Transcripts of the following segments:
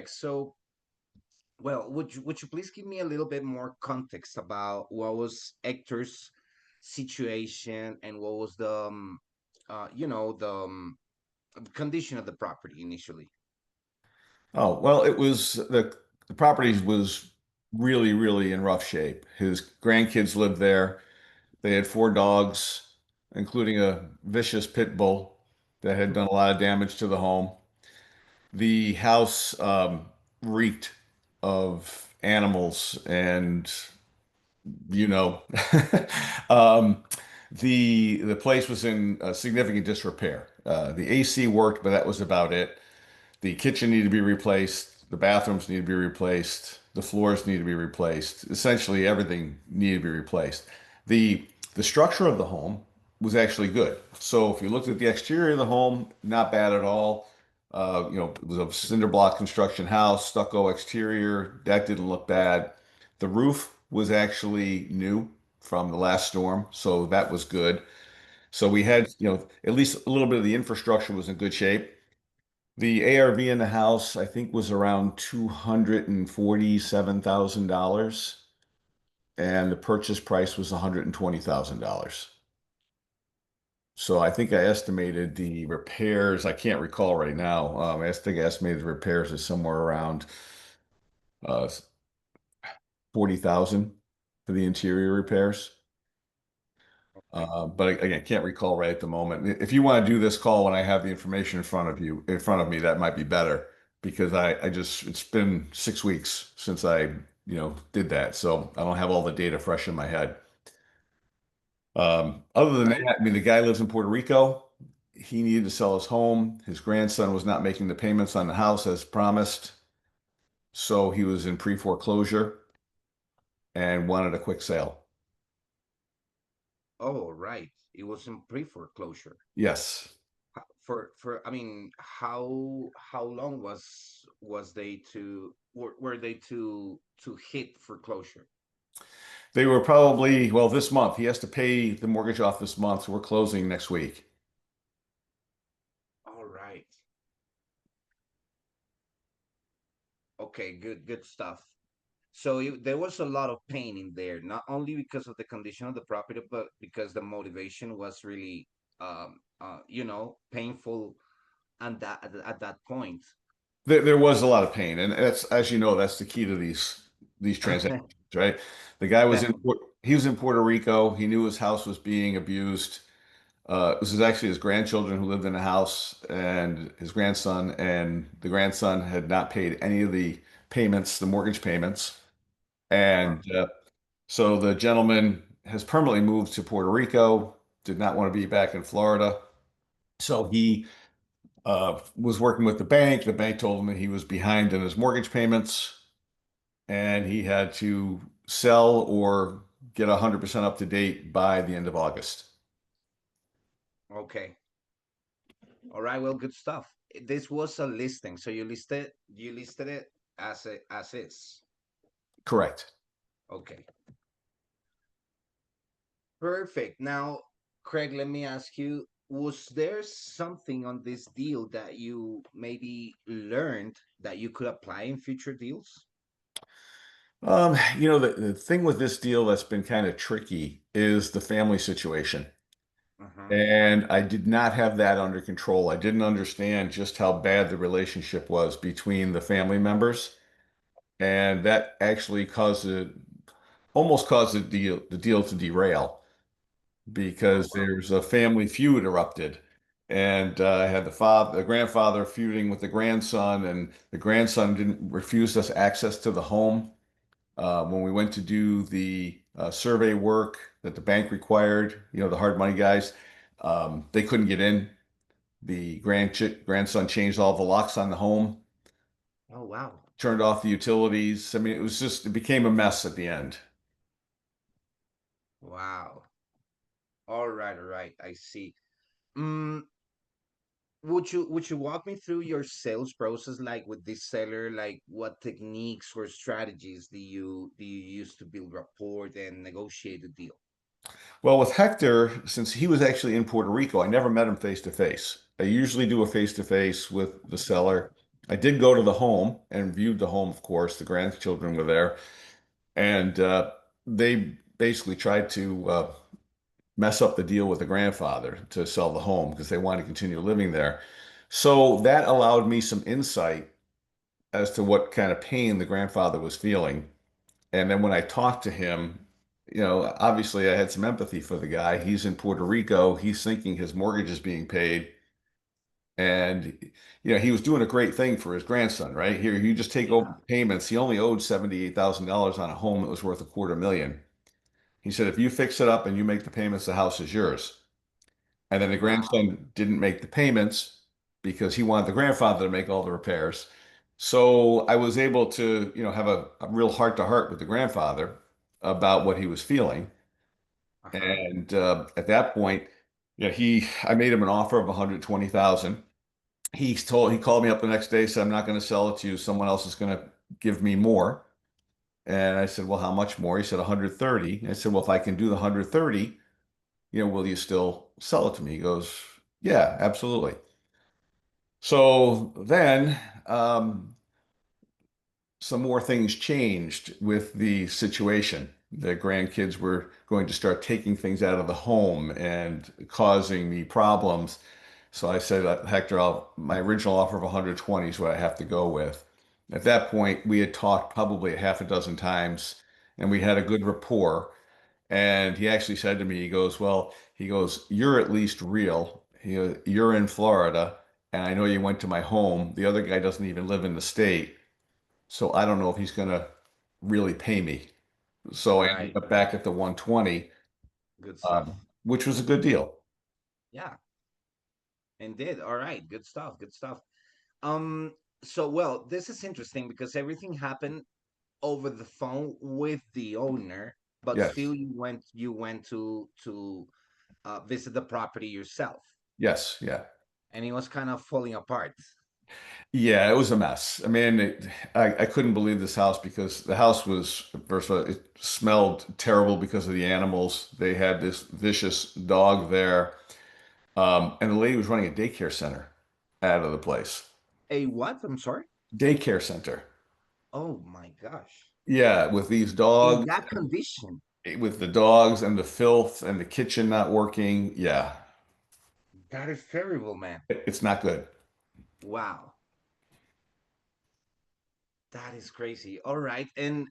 perfect. So, well, would you please give me a little bit more context about what was Hector's situation and what was the condition of the property initially? Oh, well, the property was really, really in rough shape. His grandkids lived there. They had four dogs, including a vicious pit bull that had done a lot of damage to the home. The house reeked of animals and you know um, the place was in significant disrepair. The AC worked, but that was about it. The kitchen needed to be replaced. The bathrooms need to be replaced. The floors need to be replaced. Essentially, everything needed to be replaced. The the structure of the home was actually good. So if you looked at the exterior of the home, not bad at all. It was a cinder block construction house, stucco exterior. That didn't look bad. The roof was actually new from the last storm, so that was good. So we had, at least a little bit of the infrastructure was in good shape. The ARV in the house, I think, was around $247,000, and the purchase price was $120,000. So I think I estimated the repairs. I can't recall right now. I think I estimated the repairs is somewhere around uh, 40,000 for the interior repairs. Okay. But again, can't recall right at the moment. If you want to do this call when I have the information in front of me, that might be better because it's been 6 weeks since I, did that. So I don't have all the data fresh in my head. Other All than right. that, I mean, the guy lives in Puerto Rico. He needed to sell his home. His grandson was not making the payments on the house as promised. So he was in pre-foreclosure and wanted a quick sale. Oh, right. It was in pre-foreclosure. Yes. For I mean, how long was they to were they to hit foreclosure? They were probably, well, this month. He has to pay the mortgage off this month, so we're closing next week. All right. Okay, good stuff. So there was a lot of pain in there, not only because of the condition of the property, but because the motivation was really, painful at that point. There was a lot of pain, and that's, as you know, that's the key to these transactions, right? The guy was Definitely. he was in Puerto Rico. He knew his house was being abused. This is actually his grandchildren who lived in the house, and his grandson, and the grandson had not paid any of the payments, the mortgage payments, Wow. and so the gentleman has permanently moved to Puerto Rico. Did not want to be back in Florida, so he was working with the bank. The bank told him that he was behind in his mortgage payments and he had to sell or get 100% up to date by the end of August. Okay. All right. Well, good stuff. This was a listing, so you listed it as is. Correct. Okay. Perfect. Now, Craig, let me ask you, was there something on this deal that you maybe learned that you could apply in future deals? The thing with this deal that's been kind of tricky is the family situation. Uh-huh. And I did not have that under control. I didn't understand just how bad the relationship was between the family members. And that actually almost caused the deal to derail Oh, because wow. there's a family feud erupted. And I had the grandfather feuding with the grandson, and the grandson didn't refuse us access to the home. When we went to do the survey work that the bank required, the hard money guys, they couldn't get in. The grandson changed all the locks on the home, Oh, wow. turned off the utilities. I mean, it became a mess at the end. Wow. All right. I see. Mm, would you walk me through your sales process, like with this seller? Like, what techniques or strategies do you use to build rapport and negotiate a deal? Well, with Hector, since he was actually in Puerto Rico, I never met him face to face. I usually do a face to face with the seller I did go to the home and viewed the home, of course. The grandchildren were there, and they basically tried to mess up the deal with the grandfather to sell the home because they wanted to continue living there. So that allowed me some insight as to what kind of pain the grandfather was feeling. And then when I talked to him, obviously I had some empathy for the guy. He's in Puerto Rico. He's thinking his mortgage is being paid. And, he was doing a great thing for his grandson, right? Here, you just take over Yeah. the payments. He only owed $78,000 on a home that was worth a quarter million. He said, if you fix it up and you make the payments, the house is yours. And then the Wow. grandson didn't make the payments because he wanted the grandfather to make all the repairs. So I was able to, have a real heart to heart with the grandfather about what he was feeling. Uh-huh. And at that point, I made him an offer of 120,000. He called me up the next day, said, I'm not going to sell it to you. Someone else is going to give me more. And I said, well, how much more? He said 130. I said, well, if I can do the 130, will you still sell it to me? He goes, yeah, absolutely. So then some more things changed with the situation. The grandkids were going to start taking things out of the home and causing me problems. So I said, Hector, my original offer of 120 is what I have to go with. At that point, we had talked probably a half a dozen times and we had a good rapport. And he actually said to me, you're at least real. You're in Florida, and I know you went to my home. The other guy doesn't even live in the state, so I don't know if he's going to really pay me. So I ended Right. up back at the 120, Good stuff. which was a good deal. Yeah. Indeed. All right. Good stuff. Good stuff. Um, so well, this is interesting because everything happened over the phone with the owner, but Yes, still you went to visit the property yourself, yes, yeah. and it was kind of falling apart. Yeah, it was a mess. I mean, I couldn't believe this house because the house was, first of all, it smelled terrible because of the animals. They had this vicious dog there. And the lady was running a daycare center out of the place. A what? I'm sorry. Daycare center. Oh my gosh. Yeah, with these In dogs, that condition, with the dogs and the filth and the kitchen not working. Yeah, that is terrible, man. it's not good. Wow, that is crazy. All right, and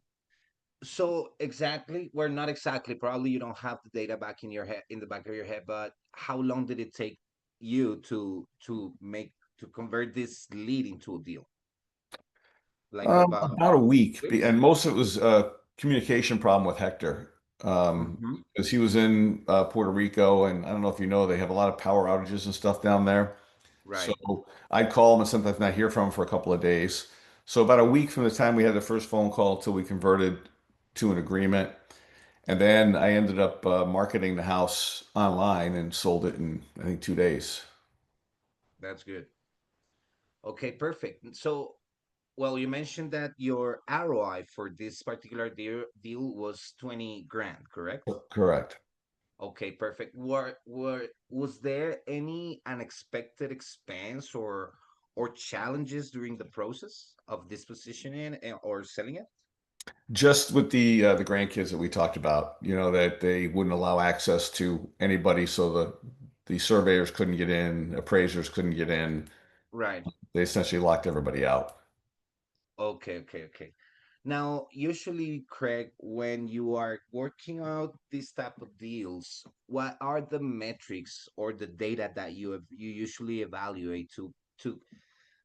so exactly, well, not exactly. Probably you don't have the data back in your head, in the back of your head. But how long did it take you to convert this lead into a deal? Like about About a week, weeks? and most of it was a communication problem with Hector, Hmm. because he was in Puerto Rico, and I don't know if you know, they have a lot of power outages and stuff down there. So Right. I'd call him and sometimes not hear from him for a couple of days. So about a week from the time we had the first phone call till we converted to an agreement. And then I ended up marketing the house online and sold it in, I think, 2 days. That's good. Okay, perfect. So, well, you mentioned that your ROI for this particular deal was 20 grand, correct? Correct. Okay, perfect. Was there any unexpected expense or challenges during the process of dispositioning or selling it? Just with the grandkids that we talked about, that they wouldn't allow access to anybody, so the surveyors couldn't get in, appraisers couldn't get in. Right. They essentially locked everybody out. Okay, okay, okay. Now, usually, Craig, when you are working out these type of deals, what are the metrics or the data that you usually evaluate to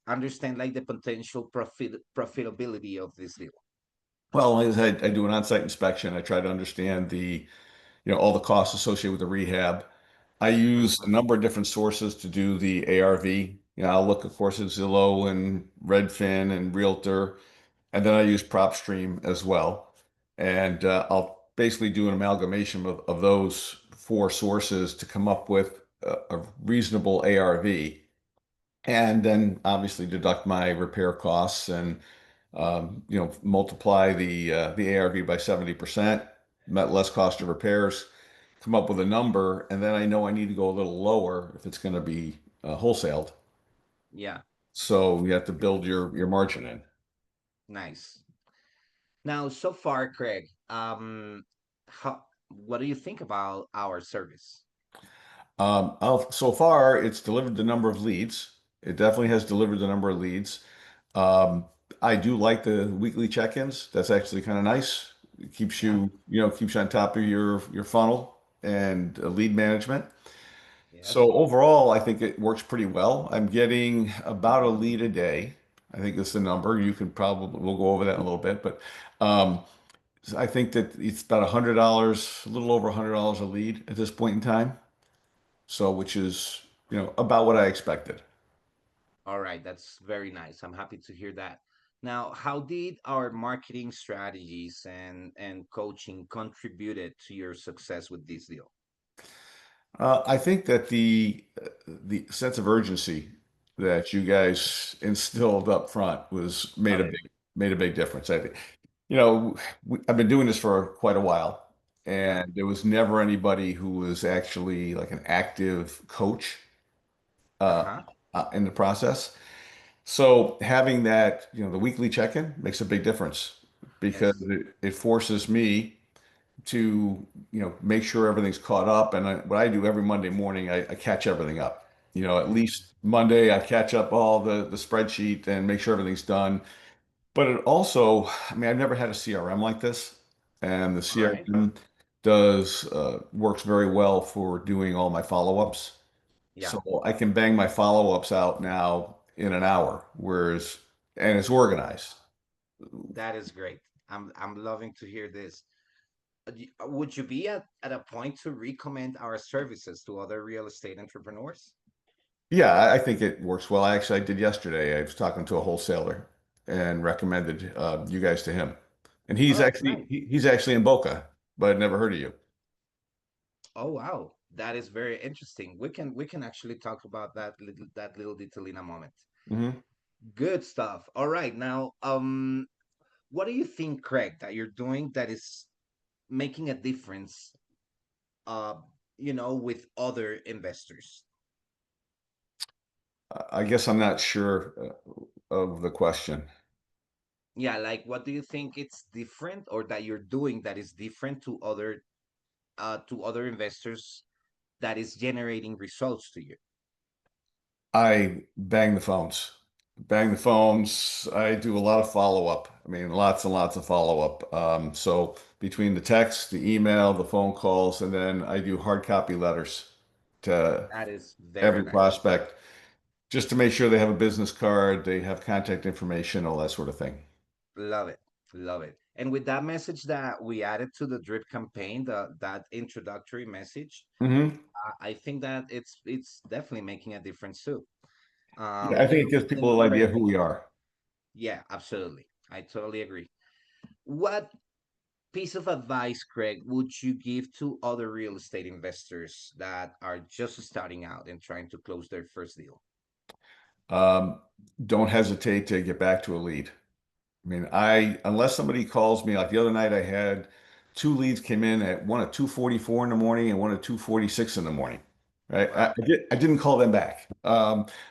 understand like the potential profitability of this deal? Well, as I do an on-site inspection, I try to understand all the costs associated with the rehab. I use a Mhm. number of different sources to do the ARV. I'll look, of course, at Zillow and Redfin and Realtor, and then I use PropStream as well. And I'll basically do an amalgamation of those four sources to come up with a reasonable ARV, and then obviously deduct my repair costs and multiply the ARV by 70%, less cost of repairs, come up with a number, and then I know I need to go a little lower if it's going to be wholesaled. Yeah. So you have to build your margin in. Nice. Now, so far, Craig, what do you think about our service? So far, it's delivered the number of leads. It definitely has delivered the number of leads. Um, I do like the weekly check-ins. That's actually kind of nice. It keeps Yeah. keeps you on top of your funnel and lead management. Yes. So overall, I think it works pretty well. I'm getting about a lead a day. I think that's the number. You can probably we'll go over that in a little bit, but um, I think that it's about $100, a little over $100 a lead at this point in time. So, which is, about what I expected. All right. That's very nice. I'm happy to hear that. Now, how did our marketing strategies and coaching contributed to your success with this deal? I think that the sense of urgency that you guys instilled up front was Love it. made a big difference. I think, I've been doing this for quite a while, Yeah. and there was never anybody who was actually like an active coach uh, Uh-huh. in the process. So having that, the weekly check-in makes a big difference because Yes. it forces me to, make sure everything's caught up. And what I do every Monday morning, I catch everything up. At Mm. least Monday, I catch up all the spreadsheet and make sure everything's done. But it also, I mean, I've never had a CRM like this, and the All right. CRM does works very well for doing all my follow-ups. Yeah. So I can bang my follow-ups out now in an hour, and it's organized. That is great. I'm loving to hear this. Would you be at a point to recommend our services to other real estate entrepreneurs? Yeah, I think it works well. I did yesterday. I was talking to a wholesaler and recommended you guys to him. And Oh, nice. he's actually in Boca, but I'd never heard of you. Oh, wow. That is very interesting. We can actually talk about that little detail in a moment. Hmm. Good stuff. All right. Now, what do you think, Craig, that you're doing that is making a difference uh, with other investors? I guess I'm not sure of the question. Yeah, like what do you think it's different or that you're doing that is different to other investors that is generating results to you? I bang the phones. Bang the phones. I do a lot of follow-up. I mean, lots and lots of follow-up. So between the text, the email, the phone calls, and then I do hard copy letters to That is very every nice. prospect, just to make sure they have a business card, they have contact information, all that sort of thing. Love it. Love it. And with that message that we added to the drip campaign, that introductory message, Hmm. I think that it's definitely making a difference too. Yeah, I think it gives Getting people the an idea who we credibility. are. Yeah, absolutely. I totally agree. What piece of advice, Craig, would you give to other real estate investors that are just starting out and trying to close their first deal? Um, don't hesitate to get back to a lead. I mean, unless somebody calls me, like the other night, I had two leads came in at one at 2:44 in the morning and one at 2:46 in the morning. Right? Wow. I didn't call them back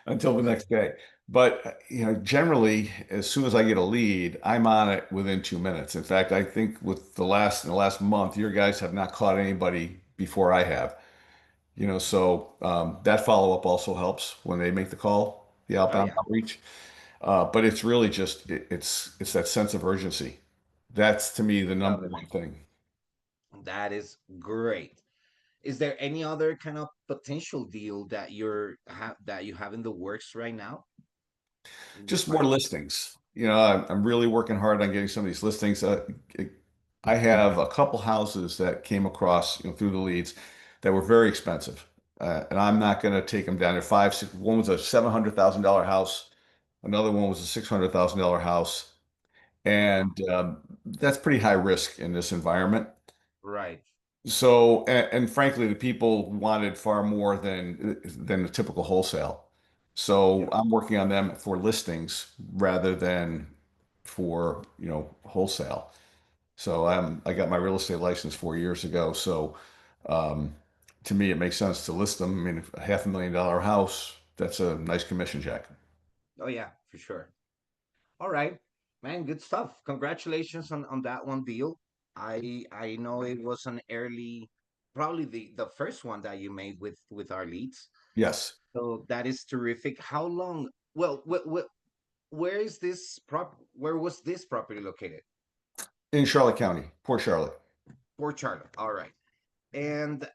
until the next day. But generally, as soon as I get a lead, I'm on it within 2 minutes. In fact, I think in the last month, your guys have not caught anybody before I have. So that follow-up also helps when they make the call, the Oh outbound yeah, outreach. But it's really just it's that sense of urgency. That's to me the love number it. one thing. That is great. Is there any other kind of potential deal that you have in the works right now in this Just more market? listings. I'm really working hard on getting some of these listings. I have a couple houses that came across, through the leads that were very expensive. And I'm not going to take them down. They're five, six, one was a $700,000 house. Another one was a $600,000 house. Wow. And that's pretty high risk in this environment. Right. So, and frankly, the people wanted far more than the typical wholesale. So Yeah. I'm working on them for listings rather than for, wholesale. So I got my real estate license 4 years ago. So um, to me, it makes sense to list them. I mean, a $500,000 house, that's a nice commission check. Oh yeah, for sure. All right, man, good stuff. Congratulations on that one deal. I know it was an early, probably the first one that you made with our leads. Yes, So that is terrific. How long? Well, where is this Where was this property located? in Charlotte County, Port Charlotte. Port Charlotte. All right. And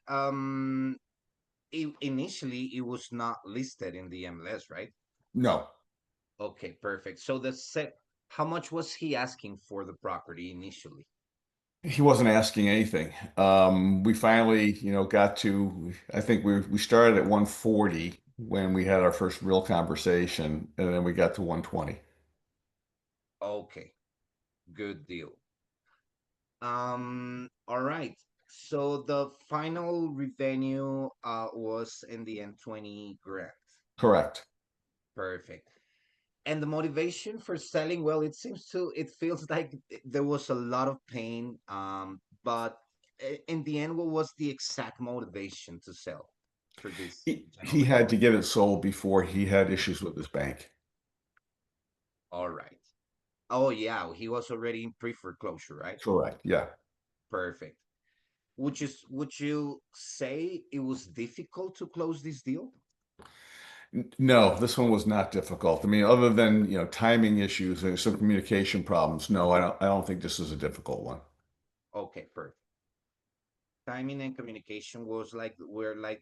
initially it was not listed in the MLS, right? No, Okay, perfect. So the set, how much was he asking for the property initially? he wasn't asking anything. We finally, got to, I think we started at 140 when we had our first real conversation, and then we got to 120. Okay, good deal. All right. So the final revenue was in the end 20 grand. Correct. Perfect. And the motivation for selling, well, it feels like there was a lot of pain. But in the end, what was the exact motivation to sell for this He gentleman? had to get it sold before he had issues with his bank. All right. Oh yeah, he was already in pre-foreclosure, right? Correct. Yeah. Perfect. Would you say it was difficult to close this deal? No, this one was not difficult. I mean, other than, timing issues and some communication problems, no, I don't think this is a difficult one. Okay, perfect. Timing and communication were like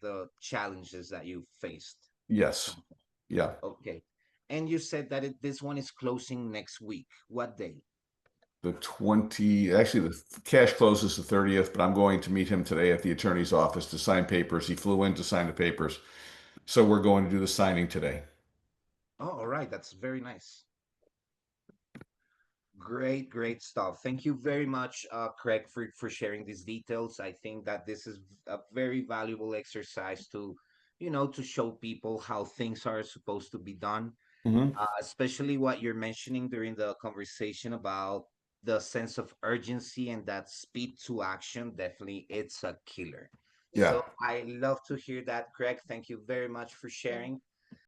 the challenges that you faced at Yes. some point. Yeah. Okay. And you said that this one is closing next week. What day? Actually, the cash closes the 30th, but I'm going to meet him today at the attorney's office to sign papers. He flew in to sign the papers. So we're going to do the signing today. Oh, all right. That's very nice. Great, great stuff. Thank you very much, Craig, for sharing these details. I think that this is a very valuable exercise to show people how things are supposed to be done, Hmm. especially what you're mentioning during the conversation about the sense of urgency and that speed to action. Definitely, it's a killer. Yeah. So I love to hear that, Craig. Thank you very much for sharing.